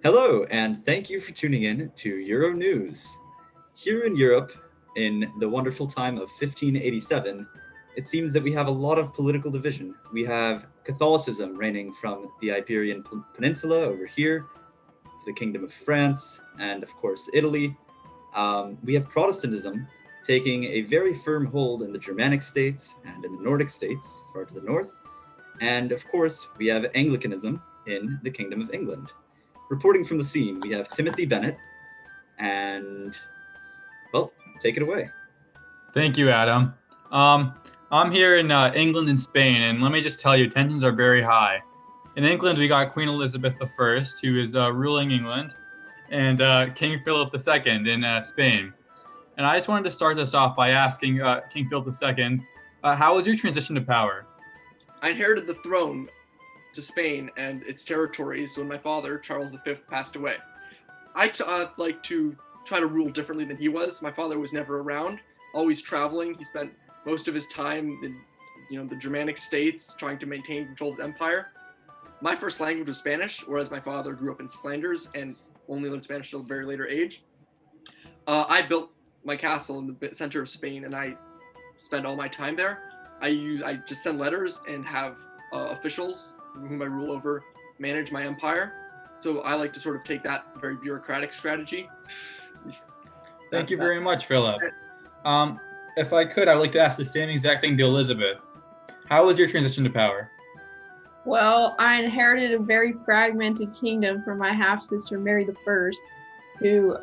Hello, and thank you for tuning in to Euro News. Here in Europe, in the wonderful time of 1587, it seems that we have a lot of political division. We have Catholicism reigning from the Iberian Peninsula over here to the Kingdom of France and, of course, Italy. We have Protestantism taking a very firm hold in the Germanic states and in the Nordic states, far to the north. And, of course, we have Anglicanism in the Kingdom of England. Reporting from the scene, we have Timothy Bennett, and, well, take it away. Thank you, Adam. I'm here in England and Spain, and let me just tell you, tensions are very high. In England, we got Queen Elizabeth I, who is ruling England, and King Philip II in Spain. And I just wanted to start this off by asking King Philip II, how was your transition to power? I inherited the throne to Spain and its territories when my father, Charles V, passed away. I like to try to rule differently than he was. My father was never around, always traveling. He spent most of his time in the Germanic states trying to maintain control of his empire. My first language was Spanish, whereas my father grew up in Flanders and only learned Spanish till a very later age. I built my castle in the center of Spain, and I spend all my time there. I just send letters and have officials whom I rule over manage my empire. So I like to sort of take that very bureaucratic strategy. Thank you very much, Philip. If I could, I would like to ask the same exact thing to Elizabeth. How was your transition to power? Well, I inherited a very fragmented kingdom from my half-sister Mary I, who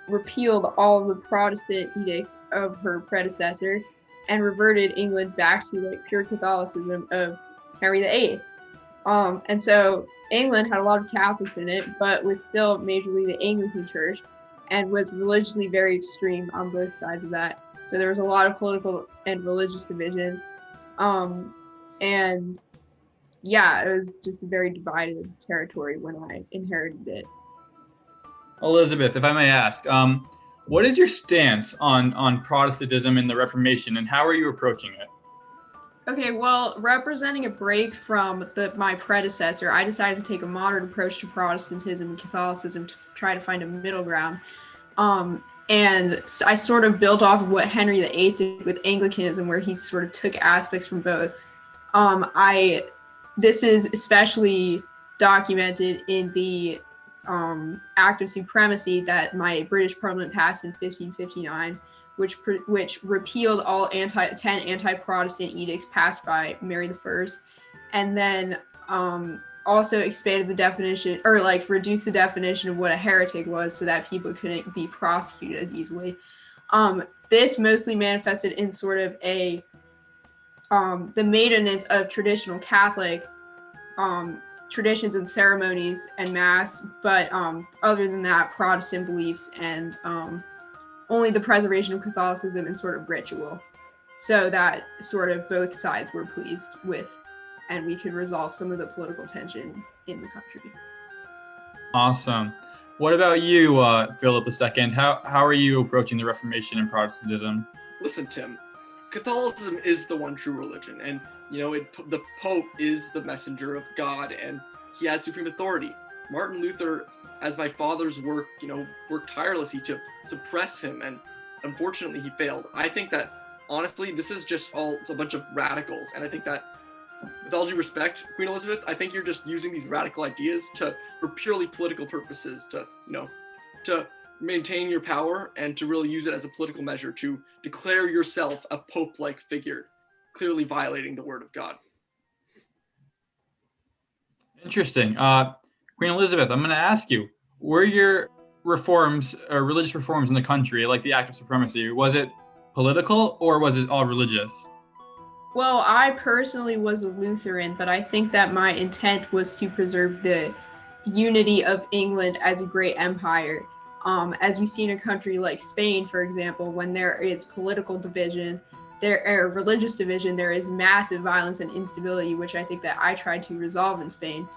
repealed all of the Protestant edicts of her predecessor and reverted England back to pure Catholicism of Henry VIII. And so England had a lot of Catholics in it, but was still majorly the Anglican Church and was religiously very extreme on both sides of that. So there was a lot of political and religious division. And yeah, it was just a very divided territory when I inherited it. Elizabeth, if I may ask, what is your stance on Protestantism and the Reformation, and how are you approaching it? Okay, well, representing a break from my predecessor, I decided to take a modern approach to Protestantism and Catholicism to try to find a middle ground. And I sort of built off of what Henry VIII did with Anglicanism, where he sort of took aspects from both. This is especially documented in the Act of Supremacy that my British Parliament passed in 1559, which repealed all 10 anti-Protestant edicts passed by Mary I, and then also expanded the definition, or reduced the definition of what a heretic was so that people couldn't be prosecuted as easily. This mostly manifested in sort of the maintenance of traditional Catholic traditions and ceremonies and mass, but other than that, Protestant beliefs and only the preservation of Catholicism and sort of ritual, so that sort of both sides were pleased with, and we could resolve some of the political tension in the country. Awesome. What about you, Philip II? How are you approaching the Reformation and Protestantism? Listen, Tim, Catholicism is the one true religion, and the Pope is the messenger of God, and he has supreme authority. Martin Luther, as my father's worked tirelessly to suppress him, and unfortunately he failed. I think that, honestly, this is just all a bunch of radicals, and I think that, with all due respect, Queen Elizabeth, I think you're just using these radical ideas for purely political purposes, to maintain your power and to really use it as a political measure to declare yourself a pope-like figure, clearly violating the word of God. Interesting. Queen Elizabeth, I'm going to ask you, were your reforms, or religious reforms in the country, like the Act of Supremacy, was it political or was it all religious? Well, I personally was a Lutheran, but I think that my intent was to preserve the unity of England as a great empire. As we see in a country like Spain, for example, when there is political division, religious division, there is massive violence and instability, which I think that I tried to resolve in Spain.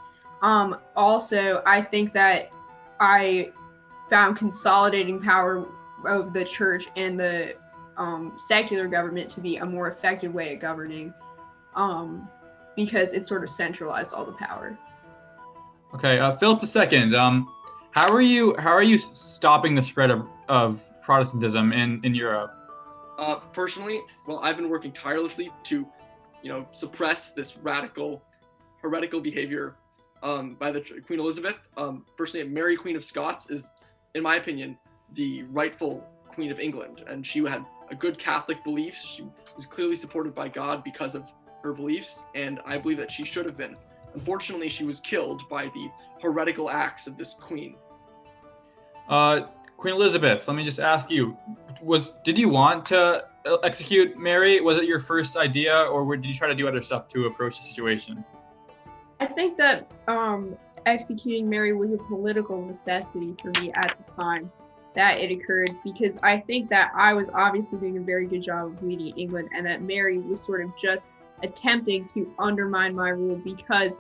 Also, I think that I found consolidating power of the church and the secular government to be a more effective way of governing, because it sort of centralized all the power. Okay, Philip II. How are you stopping the spread of Protestantism in Europe? Personally, well, I've been working tirelessly to, suppress this heretical behavior by the Queen Elizabeth. Personally, Mary, Queen of Scots, is, in my opinion, the rightful Queen of England, and she had a good Catholic beliefs. She was clearly supported by God because of her beliefs, and I believe that she should have been. Unfortunately, she was killed by the heretical acts of this queen. Queen Elizabeth, let me just ask you: did you want to execute Mary? Was it your first idea, or did you try to do other stuff to approach the situation? I think that executing Mary was a political necessity for me at the time that it occurred, because I think that I was obviously doing a very good job of leading England, and that Mary was sort of just attempting to undermine my rule because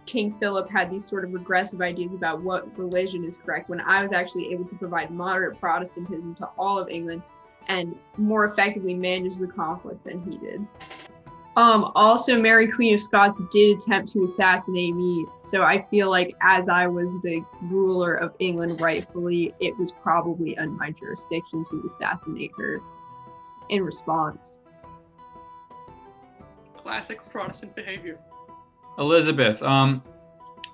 King Philip had these sort of regressive ideas about what religion is correct, when I was actually able to provide moderate Protestantism to all of England and more effectively manage the conflict than he did. Also, Mary, Queen of Scots, did attempt to assassinate me, so I feel like as I was the ruler of England rightfully, it was probably in my jurisdiction to assassinate her in response. Classic Protestant behavior. Elizabeth,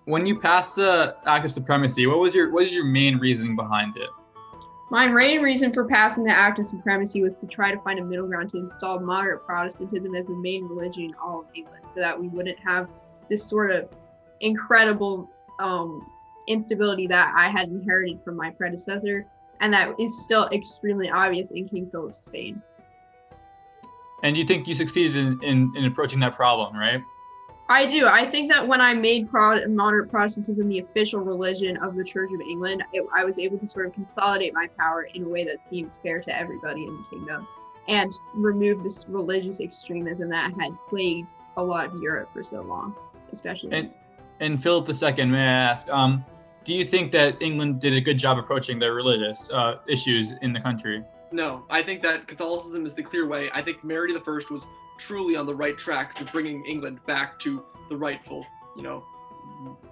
when you passed the Act of Supremacy, what was your main reasoning behind it? My main reason for passing the Act of Supremacy was to try to find a middle ground to install moderate Protestantism as the main religion in all of England, so that we wouldn't have this sort of incredible instability that I had inherited from my predecessor, and that is still extremely obvious in King Philip of Spain. And you think you succeeded in approaching that problem, right? I do. I think that when I made moderate Protestantism the official religion of the Church of England, I was able to sort of consolidate my power in a way that seemed fair to everybody in the kingdom, and remove this religious extremism that had plagued a lot of Europe for so long, especially. And Philip II, may I ask, do you think that England did a good job approaching their religious issues in the country? No, I think that Catholicism is the clear way. I think Mary I was truly on the right track to bringing England back to the rightful,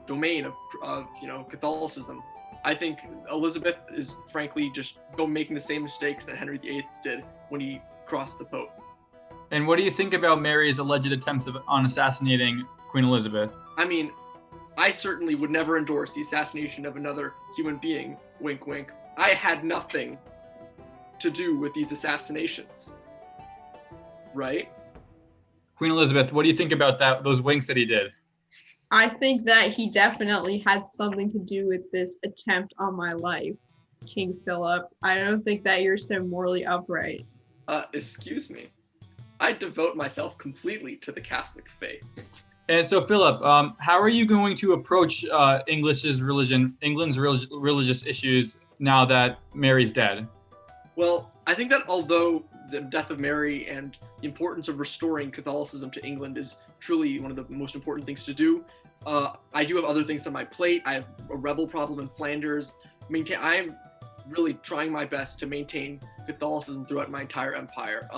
domain of Catholicism. I think Elizabeth is frankly just making the same mistakes that Henry VIII did when he crossed the Pope. And what do you think about Mary's alleged attempts on assassinating Queen Elizabeth? I mean, I certainly would never endorse the assassination of another human being, wink wink. I had nothing to do with these assassinations, right? Queen Elizabeth, what do you think about those winks that he did? I think that he definitely had something to do with this attempt on my life, King Philip. I don't think that you're so morally upright. Excuse me. I devote myself completely to the Catholic faith. And so, Philip, how are you going to approach England's religious issues now that Mary's dead? Well, I think that although the death of Mary and the importance of restoring Catholicism to England is truly one of the most important things to do, I do have other things on my plate. I have a rebel problem in Flanders. I'm really trying my best to maintain Catholicism throughout my entire empire.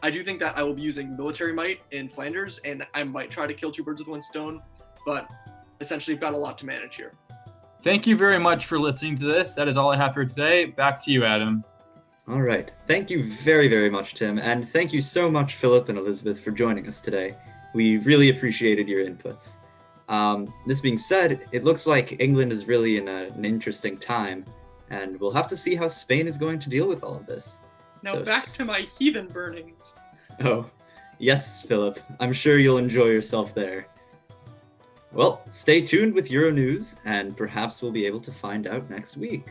I do think that I will be using military might in Flanders, and I might try to kill two birds with one stone, but essentially I've got a lot to manage here. Thank you very much for listening to this. That is all I have for today. Back to you, Adam. All right. Thank you very, very much, Tim. And thank you so much, Philip and Elizabeth, for joining us today. We really appreciated your inputs. This being said, it looks like England is really in an interesting time, and we'll have to see how Spain is going to deal with all of this. Now back to my heathen burnings. Oh, yes, Philip. I'm sure you'll enjoy yourself there. Well, stay tuned with Euronews, and perhaps we'll be able to find out next week.